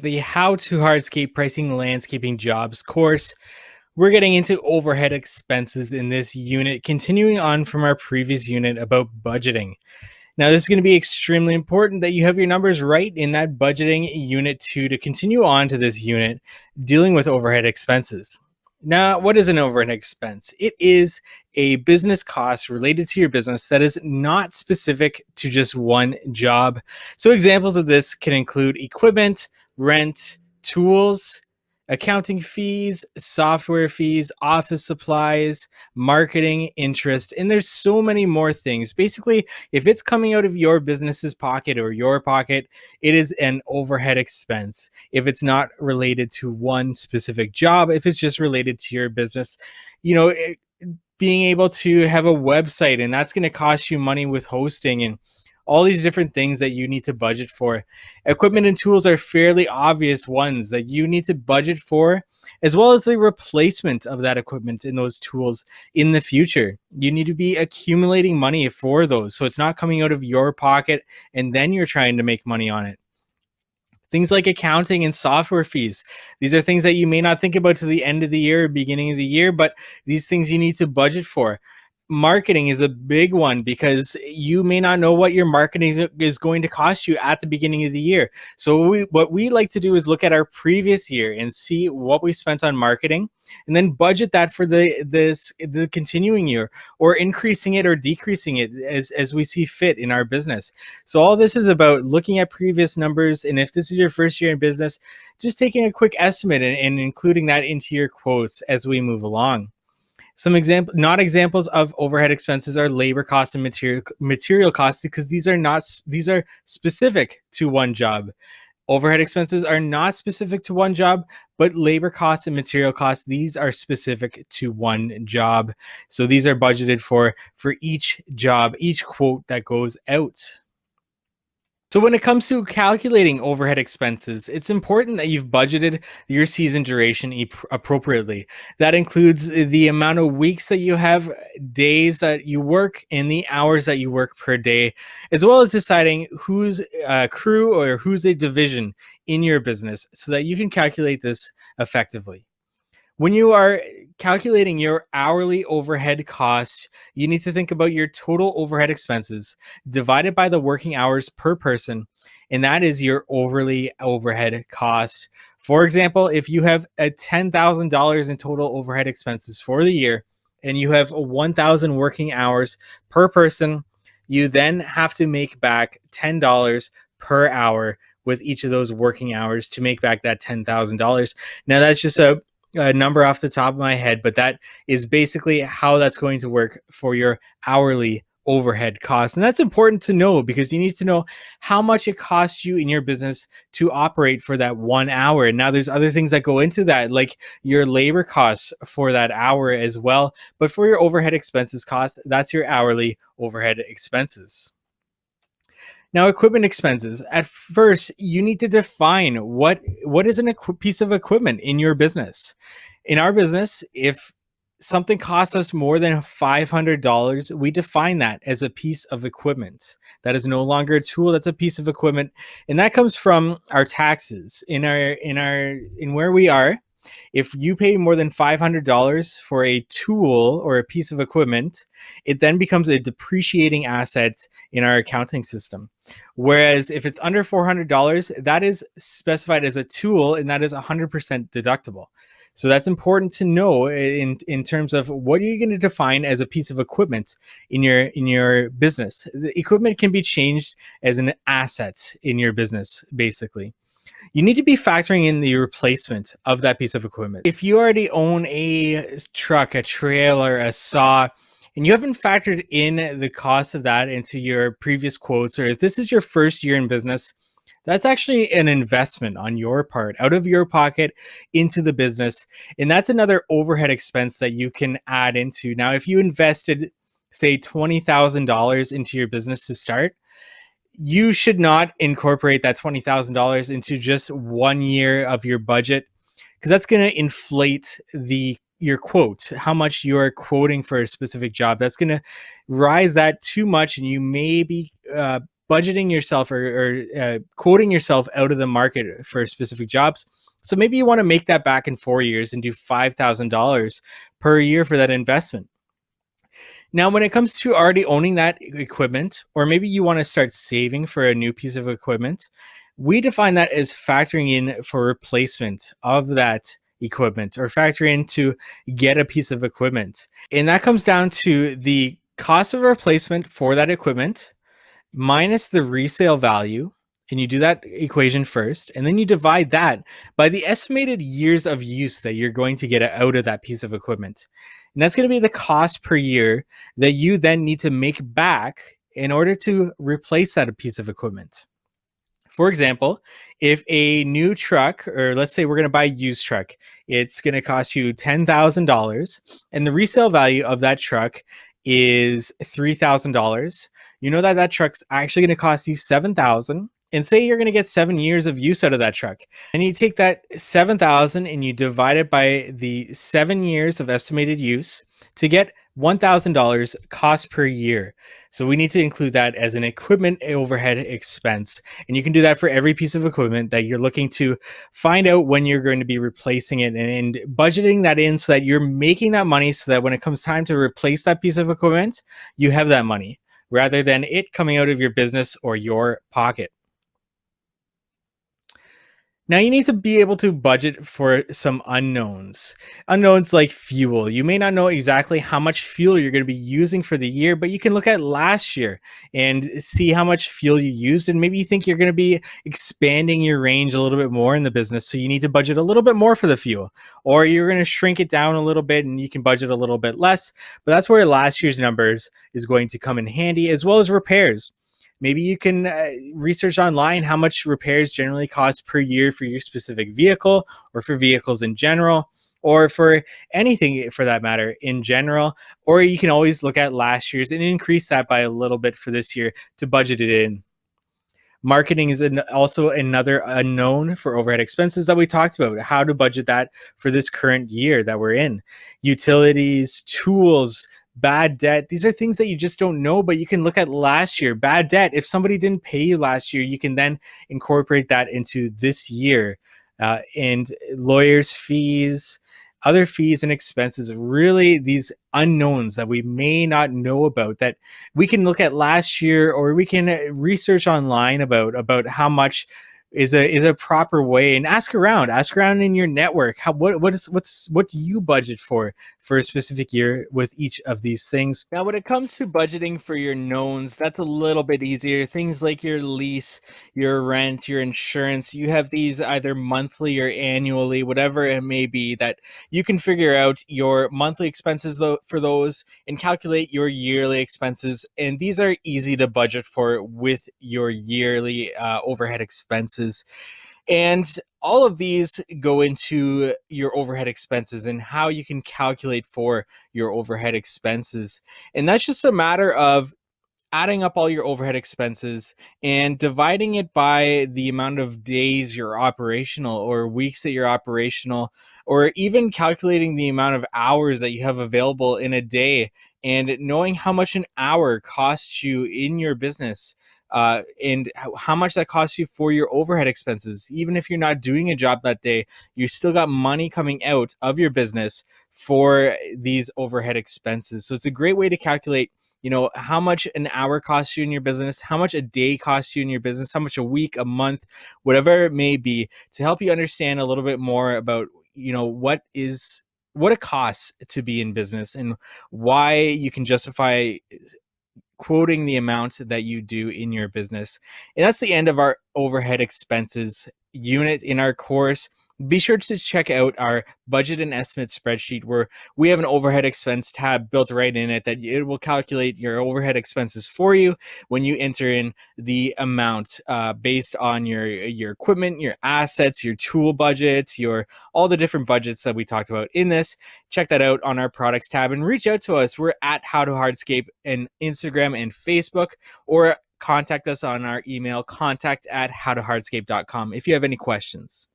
The How to Hardscape Pricing Landscaping Jobs course. We're getting into overhead expenses in this unit, continuing on from our previous unit about budgeting. Now, this is going to be extremely important that you have your numbers right in that budgeting unit 2 to continue on to this unit dealing with overhead expenses. Now, what is an overhead expense? It is a business cost related to your business that is not specific to just one job. So examples of this can include equipment, rent, tools, accounting fees, software fees, office supplies, marketing, interest, and there's so many more things. Basically, if it's coming out of your business's pocket or your pocket, it is an overhead expense. If it's not related to one specific job, if it's just related to your business, being able to have a website, and that's going to cost you money with hosting and all these different things that you need to budget for. Equipment and tools are fairly obvious ones that you need to budget for, as well as the replacement of that equipment and those tools in the future. You need to be accumulating money for those, so it's not coming out of your pocket and then you're trying to make money on it. Things like accounting and software fees. These are things that you may not think about to the end of the year or beginning of the year, but these things you need to budget for. Marketing is a big one because you may not know what your marketing is going to cost you at the beginning of the year. So what we like to do is look at our previous year and see what we spent on marketing, and then budget that for the continuing year, or increasing it or decreasing it as we see fit in our business. So all this is about looking at previous numbers, and if this is your first year in business, just taking a quick estimate and including that into your quotes as we move along. Some examples of overhead expenses are labor costs and material costs, because these are specific to one job. Overhead expenses are not specific to one job, but labor costs and material costs, these are specific to one job. So these are budgeted for each job, each quote that goes out. So when it comes to calculating overhead expenses, it's important that you've budgeted your season duration appropriately. That includes the amount of weeks that you have, days that you work, and the hours that you work per day, as well as deciding who's a crew or who's a division in your business so that you can calculate this effectively. When you are calculating your hourly overhead cost, you need to think about your total overhead expenses divided by the working hours per person, and that is your hourly overhead cost. For example, if you have a $10,000 in total overhead expenses for the year and you have 1,000 working hours per person, you then have to make back $10 per hour with each of those working hours to make back that $10,000. Now, that's just a number off the top of my head, but that is basically how that's going to work for your hourly overhead costs. And that's important to know because you need to know how much it costs you in your business to operate for that 1 hour. And now there's other things that go into that, like your labor costs for that hour as well. But for your overhead expenses cost, that's your hourly overhead expenses. Now, equipment expenses. At first, you need to define what is a piece of equipment in your business. In our business, if something costs us more than $500, we define that as a piece of equipment. That is no longer a tool, that's a piece of equipment. And that comes from our taxes. In where we are, if you pay more than $500 for a tool or a piece of equipment, it then becomes a depreciating asset in our accounting system. Whereas if it's under $400, that is specified as a tool, and that is 100% deductible. So that's important to know in terms of what are you going to define as a piece of equipment in your business. The equipment can be changed as an asset in your business, basically. You need to be factoring in the replacement of that piece of equipment. If you already own a truck, a trailer, a saw, and you haven't factored in the cost of that into your previous quotes, or if this is your first year in business, that's actually an investment on your part, out of your pocket into the business. And that's another overhead expense that you can add into. Now, if you invested, say, $20,000 into your business to start, you should not incorporate that $20,000 into just 1 year of your budget, because that's going to inflate your quote, how much you're quoting for a specific job. That's going to rise that too much, and you may be budgeting yourself or quoting yourself out of the market for specific jobs. So maybe you want to make that back in 4 years and do $5,000 per year for that investment. Now, when it comes to already owning that equipment, or maybe you want to start saving for a new piece of equipment, we define that as factoring in for replacement of that equipment or factor in to get a piece of equipment. And that comes down to the cost of replacement for that equipment minus the resale value. And you do that equation first, and then you divide that by the estimated years of use that you're going to get out of that piece of equipment. And that's going to be the cost per year that you then need to make back in order to replace that piece of equipment. For example, if a new truck, or let's say we're going to buy a used truck, it's going to cost you $10,000, and the resale value of that truck is $3,000. You know that that truck's actually going to cost you $7,000. And say you're going to get 7 years of use out of that truck. And you take that 7,000 and you divide it by the 7 years of estimated use to get $1,000 cost per year. So we need to include that as an equipment overhead expense. And you can do that for every piece of equipment that you're looking to find out when you're going to be replacing it, and budgeting that in so that you're making that money so that when it comes time to replace that piece of equipment, you have that money rather than it coming out of your business or your pocket. Now you need to be able to budget for some unknowns. Unknowns like fuel. You may not know exactly how much fuel you're going to be using for the year, but you can look at last year and see how much fuel you used. And maybe you think you're going to be expanding your range a little bit more in the business. So you need to budget a little bit more for the fuel, or you're going to shrink it down a little bit and you can budget a little bit less. But that's where last year's numbers is going to come in handy, as well as repairs. Maybe you can research online how much repairs generally cost per year for your specific vehicle, or for vehicles in general, or for anything for that matter in general. Or you can always look at last year's and increase that by a little bit for this year to budget it in. Marketing is also another unknown for overhead expenses that we talked about, how to budget that for this current year that we're in. Utilities, tools, bad debt. These are things that you just don't know, but you can look at last year. Bad debt, if somebody didn't pay you last year, you can then incorporate that into this year. And lawyers' fees, other fees and expenses, really these unknowns that we may not know about, that we can look at last year, or we can research online about how much is a proper way, and ask around in your network. What do you budget for a specific year with each of these things? Now, when it comes to budgeting for your knowns, that's a little bit easier. Things like your lease, your rent, your insurance, you have these either monthly or annually, whatever it may be, that you can figure out your monthly expenses for those and calculate your yearly expenses. And these are easy to budget for with your yearly overhead expenses. And all of these go into your overhead expenses and how you can calculate for your overhead expenses. And that's just a matter of adding up all your overhead expenses and dividing it by the amount of days you're operational, or weeks that you're operational, or even calculating the amount of hours that you have available in a day, and knowing how much an hour costs you in your business. And how much that costs you for your overhead expenses. Even if you're not doing a job that day, you still got money coming out of your business for these overhead expenses. So it's a great way to calculate, how much an hour costs you in your business, how much a day costs you in your business, how much a week, a month, whatever it may be, to help you understand a little bit more about, what it costs to be in business, and why you can justify quoting the amount that you do in your business. And that's the end of our overhead expenses unit in our course. Be sure to check out our budget and estimate spreadsheet, where we have an overhead expense tab built right in it that it will calculate your overhead expenses for you when you enter in the amount based on your equipment, your assets, your tool budgets, all the different budgets that we talked about in this. Check that out on our products tab and reach out to us. We're at How to Hardscape on Instagram and Facebook, or contact us on our email, contact@howtohardscape.com, if you have any questions.